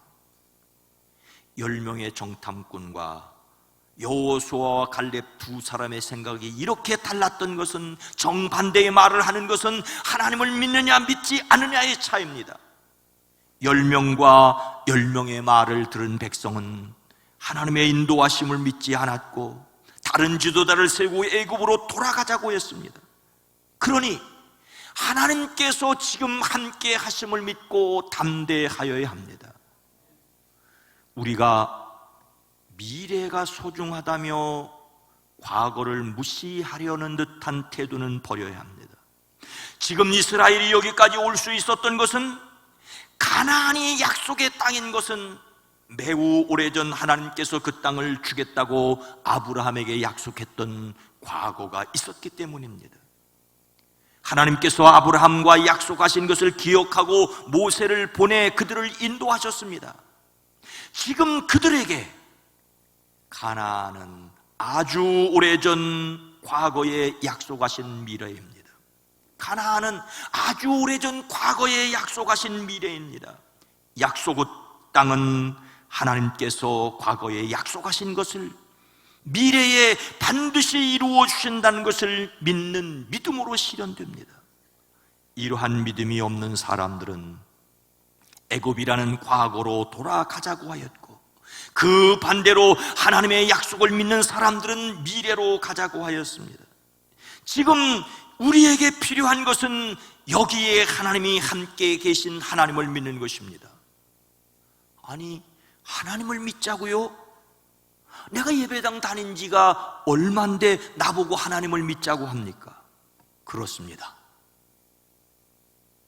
S1: 10명의 정탐꾼과 여호수아와 갈렙 두 사람의 생각이 이렇게 달랐던 것은, 정반대의 말을 하는 것은 하나님을 믿느냐 믿지 않느냐의 차이입니다. 10명과 10명의 말을 들은 백성은 하나님의 인도하심을 믿지 않았고 다른 지도자를 세우고 애굽으로 돌아가자고 했습니다. 그러니 하나님께서 지금 함께 하심을 믿고 담대하여야 합니다. 우리가 미래가 소중하다며 과거를 무시하려는 듯한 태도는 버려야 합니다. 지금 이스라엘이 여기까지 올 수 있었던 것은, 가나안이 약속의 땅인 것은 매우 오래전 하나님께서 그 땅을 주겠다고 아브라함에게 약속했던 과거가 있었기 때문입니다. 하나님께서 아브라함과 약속하신 것을 기억하고 모세를 보내 그들을 인도하셨습니다. 지금 그들에게 가나안은 아주 오래전 과거에 약속하신 미래입니다. 가나안은 아주 오래전 과거에 약속하신 미래입니다. 약속의 땅은 하나님께서 과거에 약속하신 것을 미래에 반드시 이루어 주신다는 것을 믿는 믿음으로 실현됩니다. 이러한 믿음이 없는 사람들은 애굽이라는 과거로 돌아가자고 하였고, 그 반대로 하나님의 약속을 믿는 사람들은 미래로 가자고 하였습니다. 지금 우리에게 필요한 것은 여기에 하나님이 함께 계신 하나님을 믿는 것입니다. 아니, 하나님을 믿자고요? 내가 예배당 다닌 지가 얼만데 나보고 하나님을 믿자고 합니까? 그렇습니다.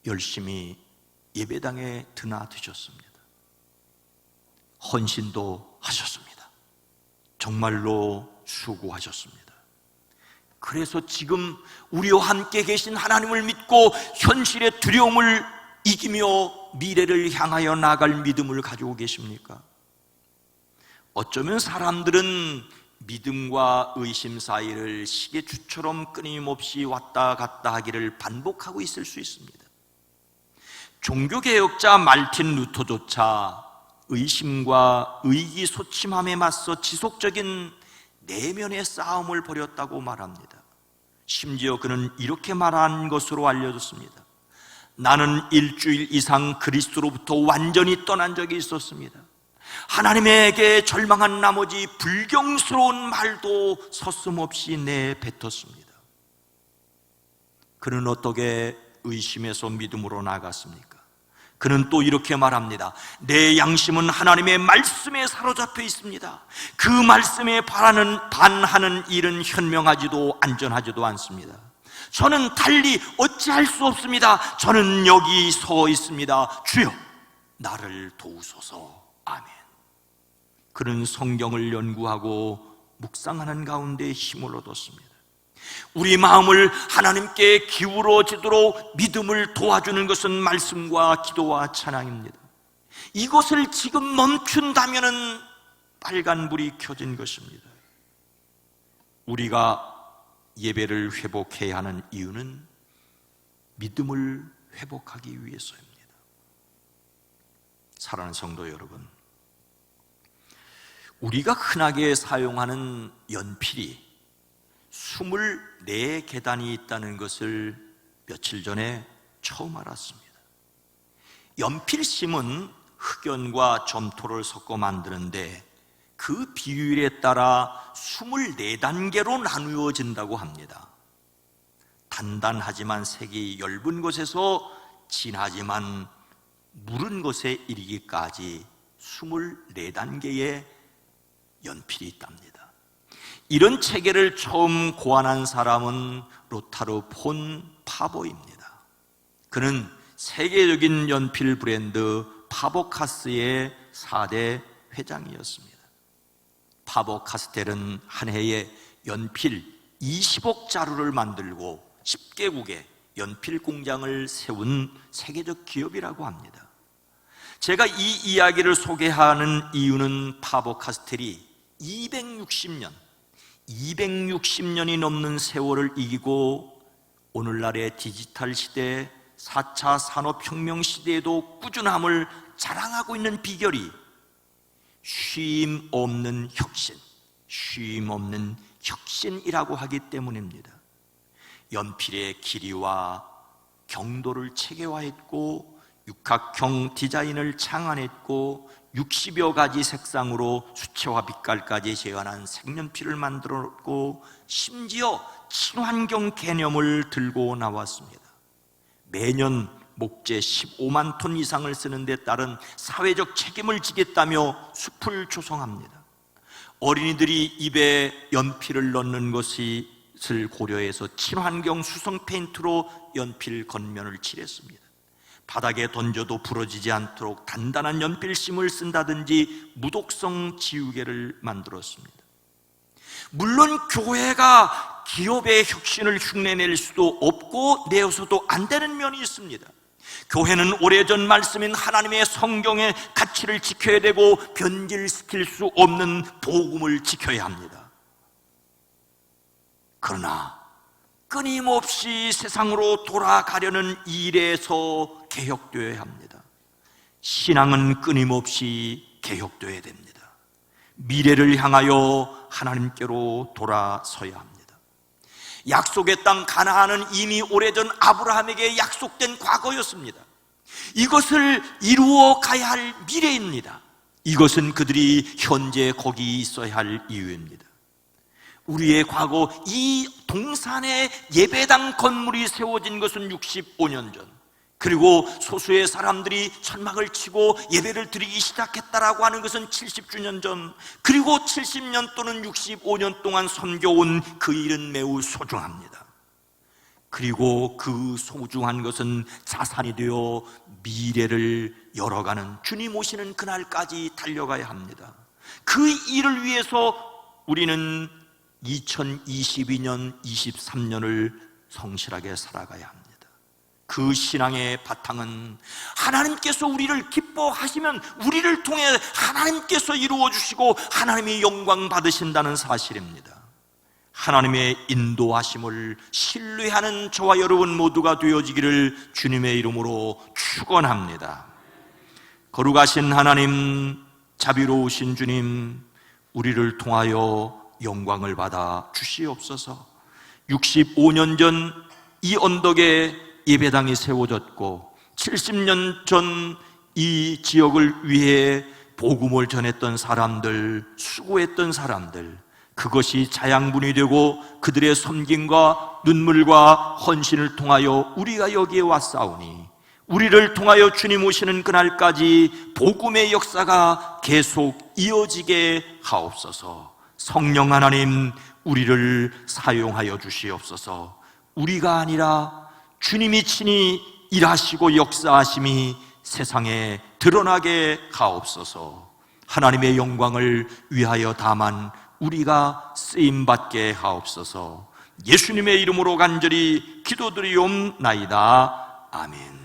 S1: 열심히 예배당에 드나드셨습니다. 헌신도 하셨습니다. 정말로 수고하셨습니다. 그래서 지금 우리와 함께 계신 하나님을 믿고 현실의 두려움을 이기며 미래를 향하여 나아갈 믿음을 가지고 계십니까? 어쩌면 사람들은 믿음과 의심 사이를 시계추처럼 끊임없이 왔다 갔다 하기를 반복하고 있을 수 있습니다. 종교개혁자 말틴 루터조차 의심과 의기소침함에 맞서 지속적인 내면의 싸움을 벌였다고 말합니다. 심지어 그는 이렇게 말한 것으로 알려졌습니다. 나는 일주일 이상 그리스도로부터 완전히 떠난 적이 있었습니다. 하나님에게 절망한 나머지 불경스러운 말도 서슴없이 내뱉었습니다. 그는 어떻게 의심에서 믿음으로 나갔습니까? 그는 또 이렇게 말합니다. 내 양심은 하나님의 말씀에 사로잡혀 있습니다. 그 말씀에 반하는 일은 현명하지도 안전하지도 않습니다. 저는 달리 어찌할 수 없습니다. 저는 여기 서 있습니다. 주여, 나를 도우소서. 아멘. 그는 성경을 연구하고 묵상하는 가운데 힘을 얻었습니다. 우리 마음을 하나님께 기울어지도록 믿음을 도와주는 것은 말씀과 기도와 찬양입니다. 이것을 지금 멈춘다면 빨간불이 켜진 것입니다. 우리가 예배를 회복해야 하는 이유는 믿음을 회복하기 위해서입니다. 사랑하는 성도 여러분, 우리가 흔하게 사용하는 연필이 24계단이 있다는 것을 며칠 전에 처음 알았습니다. 연필심은 흑연과 점토를 섞어 만드는데 그 비율에 따라 24단계로 나누어진다고 합니다. 단단하지만 색이 엷은 곳에서 진하지만 무른 곳에 이르기까지 24단계의 연필이 있답니다. 이런 체계를 처음 고안한 사람은 로타르 폰 파보입니다. 그는 세계적인 연필 브랜드 파버카스의 4대 회장이었습니다. 파버카스텔은 한 해에 연필 20억 자루를 만들고 10개국에 연필 공장을 세운 세계적 기업이라고 합니다. 제가 이 이야기를 소개하는 이유는 파버카스텔이 260년이 넘는 세월을 이기고 오늘날의 디지털 시대, 4차 산업혁명 시대에도 꾸준함을 자랑하고 있는 비결이 쉼 없는 혁신, 쉼 없는 혁신이라고 하기 때문입니다. 연필의 길이와 경도를 체계화했고 육각형 디자인을 창안했고 60여 가지 색상으로 수채화 빛깔까지 재현한 색연필을 만들었고 심지어 친환경 개념을 들고 나왔습니다. 매년 목재 15만 톤 이상을 쓰는 데 따른 사회적 책임을 지겠다며 숲을 조성합니다. 어린이들이 입에 연필을 넣는 것을 고려해서 친환경 수성 페인트로 연필 겉면을 칠했습니다. 바닥에 던져도 부러지지 않도록 단단한 연필심을 쓴다든지 무독성 지우개를 만들었습니다. 물론 교회가 기업의 혁신을 흉내낼 수도 없고 내어서도 안 되는 면이 있습니다. 교회는 오래전 말씀인 하나님의 성경의 가치를 지켜야 되고 변질시킬 수 없는 복음을 지켜야 합니다. 그러나 끊임없이 세상으로 돌아가려는 일에서 개혁되어야 합니다. 신앙은 끊임없이 개혁되어야 됩니다. 미래를 향하여 하나님께로 돌아서야 합니다. 약속의 땅 가나안은 이미 오래전 아브라함에게 약속된 과거였습니다. 이것을 이루어 가야 할 미래입니다. 이것은 그들이 현재 거기 있어야 할 이유입니다. 우리의 과거, 이 동산에 예배당 건물이 세워진 것은 65년 전, 그리고 소수의 사람들이 천막을 치고 예배를 드리기 시작했다라고 하는 것은 70주년 전, 그리고 70년 또는 65년 동안 섬겨온 그 일은 매우 소중합니다. 그리고 그 소중한 것은 자산이 되어 미래를 열어가는 주님 오시는 그날까지 달려가야 합니다. 그 일을 위해서 우리는 2022년, 23년을 성실하게 살아가야 합니다. 그 신앙의 바탕은 하나님께서 우리를 기뻐하시면 우리를 통해 하나님께서 이루어 주시고 하나님이 영광 받으신다는 사실입니다. 하나님의 인도하심을 신뢰하는 저와 여러분 모두가 되어지기를 주님의 이름으로 축원합니다. 거룩하신 하나님, 자비로우신 주님, 우리를 통하여 영광을 받아 주시옵소서. 65년 전 이 언덕에 예배당이 세워졌고 70년 전 이 지역을 위해 복음을 전했던 사람들, 수고했던 사람들, 그것이 자양분이 되고 그들의 섬김과 눈물과 헌신을 통하여 우리가 여기에 왔사오니 우리를 통하여 주님 오시는 그날까지 복음의 역사가 계속 이어지게 하옵소서. 성령 하나님, 우리를 사용하여 주시옵소서. 우리가 아니라 주님이 친히 일하시고 역사하심이 세상에 드러나게 하옵소서. 하나님의 영광을 위하여 다만 우리가 쓰임받게 하옵소서. 예수님의 이름으로 간절히 기도드리옵나이다. 아멘.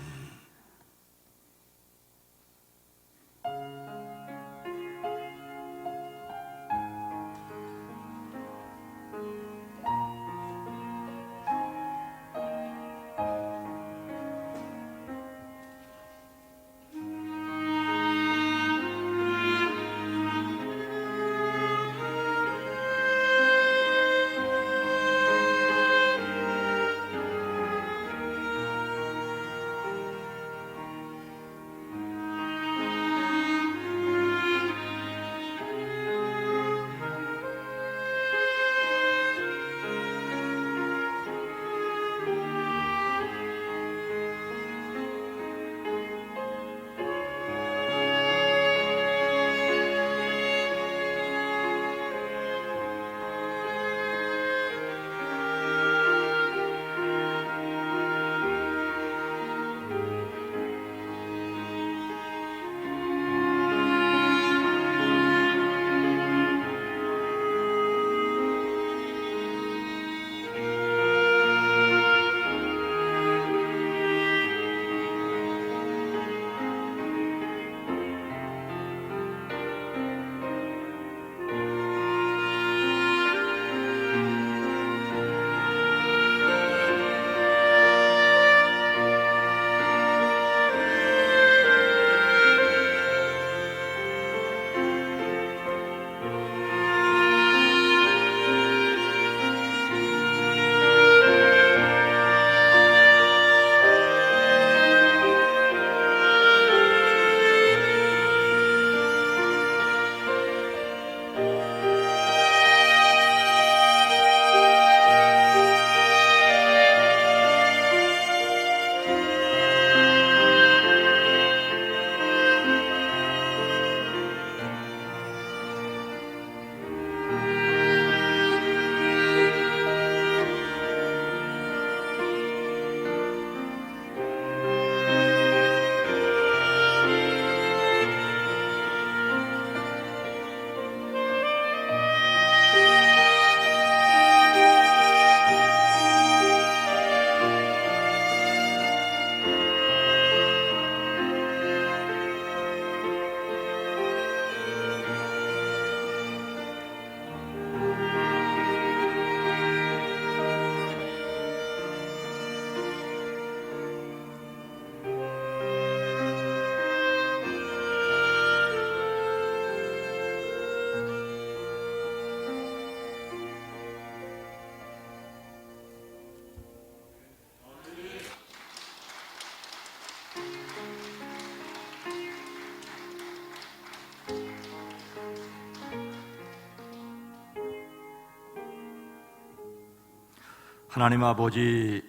S1: 하나님 아버지,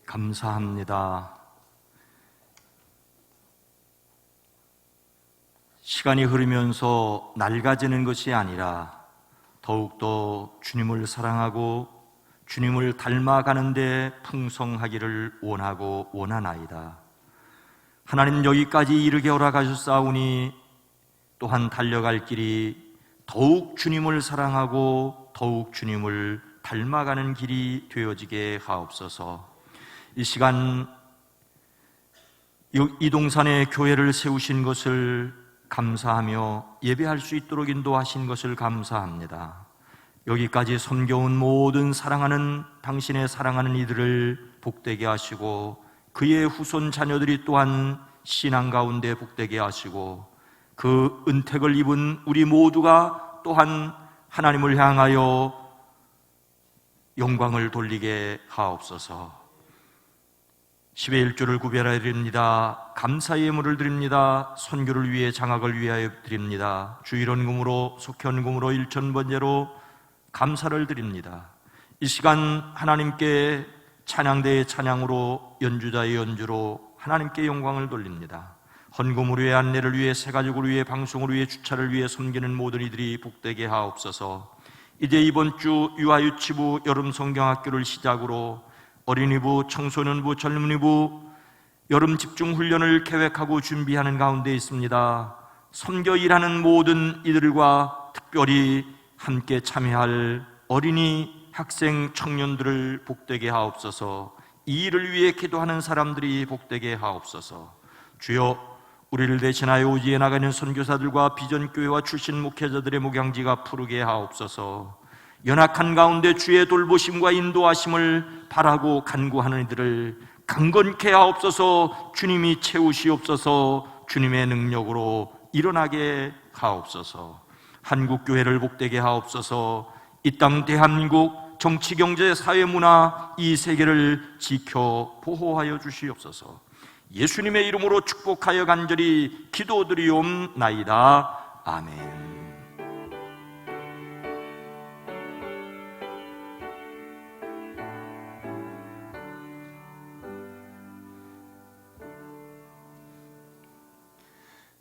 S1: 감사합니다. 시간이 흐르면서 낡아지는 것이 아니라 더욱더 주님을 사랑하고 주님을 닮아가는 데 풍성하기를 원하고 원하나이다. 하나님, 여기까지 이르게 허락하셨사오니 또한 달려갈 길이 더욱 주님을 사랑하고 더욱 주님을 닮아가는 길이 되어지게 하옵소서. 이 시간 이동산에 교회를 세우신 것을 감사하며 예배할 수 있도록 인도하신 것을 감사합니다. 여기까지 섬겨온 모든 사랑하는 당신의 사랑하는 이들을 복되게 하시고 그의 후손 자녀들이 또한 신앙 가운데 복되게 하시고 그 은택을 입은 우리 모두가 또한 하나님을 향하여 영광을 돌리게 하옵소서. 10의 1조를 구별하여 드립니다. 감사의 예물을 드립니다. 선교를 위해 장학을 위하여 드립니다. 주일원금으로 속현금으로 1,000번제로 감사를 드립니다. 이 시간 하나님께 찬양대의 찬양으로 연주자의 연주로 하나님께 영광을 돌립니다. 헌금으로 위해 안내를 위해 새가족을 위해 방송을 위해 주차를 위해 섬기는 모든 이들이 복되게 하옵소서. 이제 이번 주 유아유치부 여름성경학교를 시작으로 어린이부, 청소년부, 젊은이부 여름 집중훈련을 계획하고 준비하는 가운데 있습니다. 섬겨 일하는 모든 이들과 특별히 함께 참여할 어린이, 학생, 청년들을 복되게 하옵소서. 이 일을 위해 기도하는 사람들이 복되게 하옵소서. 주여, 우리를 대신하여 오지에 나가는 선교사들과 비전교회와 출신 목회자들의 목양지가 푸르게 하옵소서. 연약한 가운데 주의 돌보심과 인도하심을 바라고 간구하는 이들을 강건케 하옵소서. 주님이 채우시옵소서. 주님의 능력으로 일어나게 하옵소서. 한국교회를 복되게 하옵소서. 이 땅 대한민국 정치, 경제, 사회, 문화 이 세계를 지켜 보호하여 주시옵소서. 예수님의 이름으로 축복하여 간절히 기도드리옵나이다. 아멘.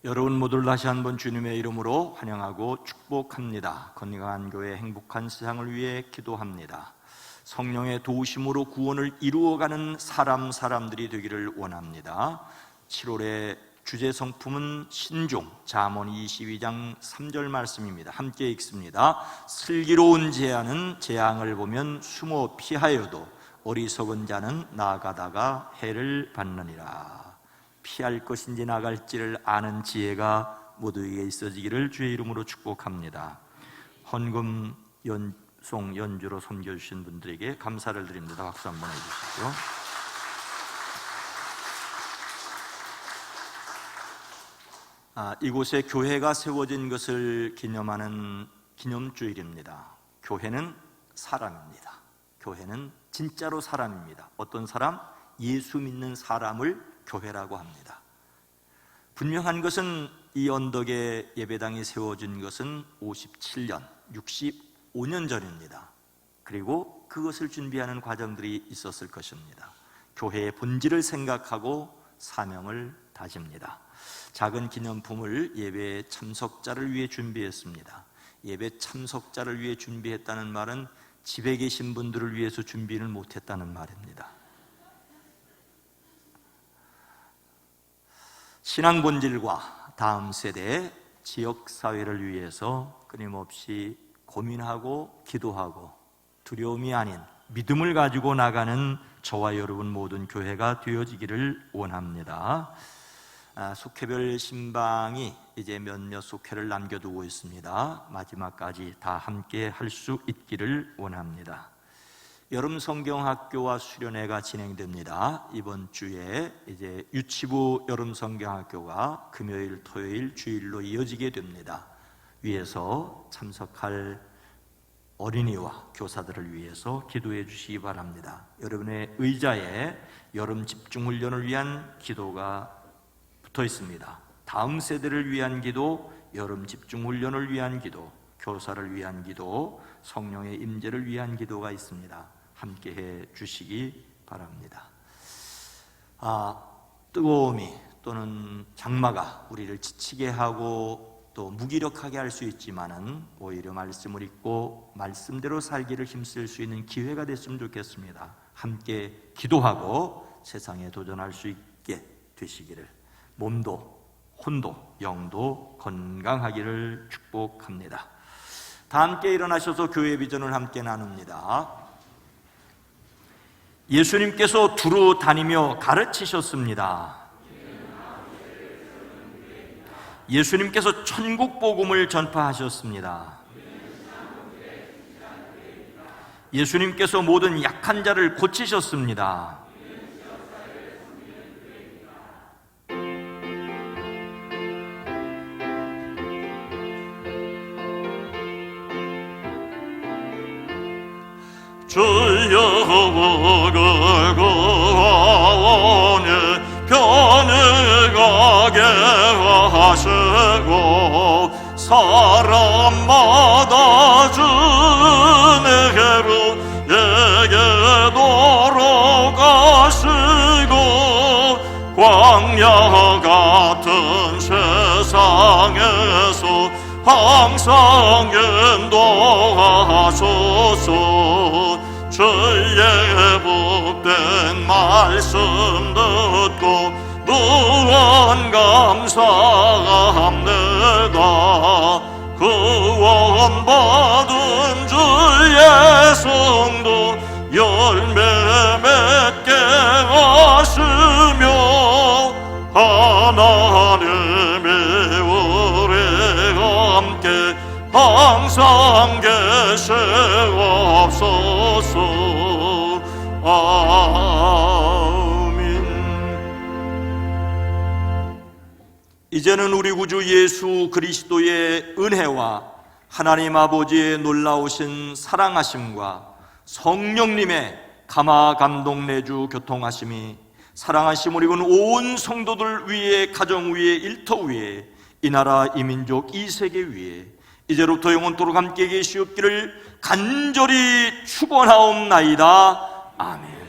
S1: 여러분 모두를 다시 한번 주님의 이름으로 환영하고 축복합니다. 건강한 교회, 행복한 세상을 위해 기도합니다. 성령의 도우심으로 구원을 이루어가는 사람들이 되기를 원합니다. 7월의 주제 성품은 신종, 잠언 22장 3절 말씀입니다. 함께 읽습니다. 슬기로운 제안은 재앙을 보면 숨어 피하여도 어리석은 자는 나아가다가 해를 받느니라. 피할 것인지 나갈지를 아는 지혜가 모두에게 있어지기를 주의 이름으로 축복합니다. 헌금 연송 연주로 섬겨주신 분들에게 감사를 드립니다. 박수 한번 해주시죠. 이곳에 교회가 세워진 것을 기념하는 기념주일입니다. 교회는 사람입니다. 교회는 진짜로 사람입니다. 어떤 사람? 예수 믿는 사람을 교회라고 합니다. 분명한 것은 이 언덕에 예배당이 세워진 것은 57년, 65년 전입니다. 그리고 그것을 준비하는 과정들이 있었을 것입니다. 교회의 본질을 생각하고 사명을 다집니다. 작은 기념품을 예배 참석자를 위해 준비했습니다. 예배 참석자를 위해 준비했다는 말은 집에 계신 분들을 위해서 준비를 못했다는 말입니다. 신앙 본질과 다음 세대의 지역사회를 위해서 끊임없이 고민하고 기도하고 두려움이 아닌 믿음을 가지고 나가는 저와 여러분 모든 교회가 되어지기를 원합니다. 속회별 신방이 이제 몇몇 속회를 남겨두고 있습니다. 마지막까지 다 함께 할 수 있기를 원합니다. 여름 성경학교와 수련회가 진행됩니다. 이번 주에 이제 유치부 여름 성경학교가 금요일, 토요일, 주일로 이어지게 됩니다. 위에서 참석할 어린이와 교사들을 위해서 기도해 주시기 바랍니다. 여러분의 의자에 여름 집중훈련을 위한 기도가 붙어 있습니다. 다음 세대를 위한 기도, 여름 집중훈련을 위한 기도, 교사를 위한 기도, 성령의 임재를 위한 기도가 있습니다. 함께해 주시기 바랍니다. 뜨거움이 또는 장마가 우리를 지치게 하고 또 무기력하게 할 수 있지만은 오히려 말씀을 읽고 말씀대로 살기를 힘쓸 수 있는 기회가 됐으면 좋겠습니다. 함께 기도하고 세상에 도전할 수 있게 되시기를, 몸도 혼도 영도 건강하기를 축복합니다. 다 함께 일어나셔서 교회 비전을 함께 나눕니다. 예수님께서 두루 다니며 가르치셨습니다. 예수님께서 천국 복음을 전파하셨습니다. 예수님께서 모든 약한 자를 고치셨습니다.
S2: 주여 그가오니 변해가게 하시고 사람마다 주내게로 내게 돌아가시고 광야 같은 세상에서 항상 인도하소서. 주의 복된 말씀 듣고 무한 감사합니다. 구원받은 주의 성도 열매 맺게 하시며 하나님이 우리와 함께 항상 계시옵소서. 아멘.
S1: 이제는 우리 구주 예수 그리스도의 은혜와 하나님 아버지의 놀라우신 사랑하심과 성령님의 감화 감동 내주 교통하심이 사랑하심을 입은 온 성도들 위에, 가정 위에, 일터 위에, 이 나라 이 민족 이 세계 위에 이제로부터 영원토록 함께 계시옵기를 간절히 축원하옵나이다. 아멘.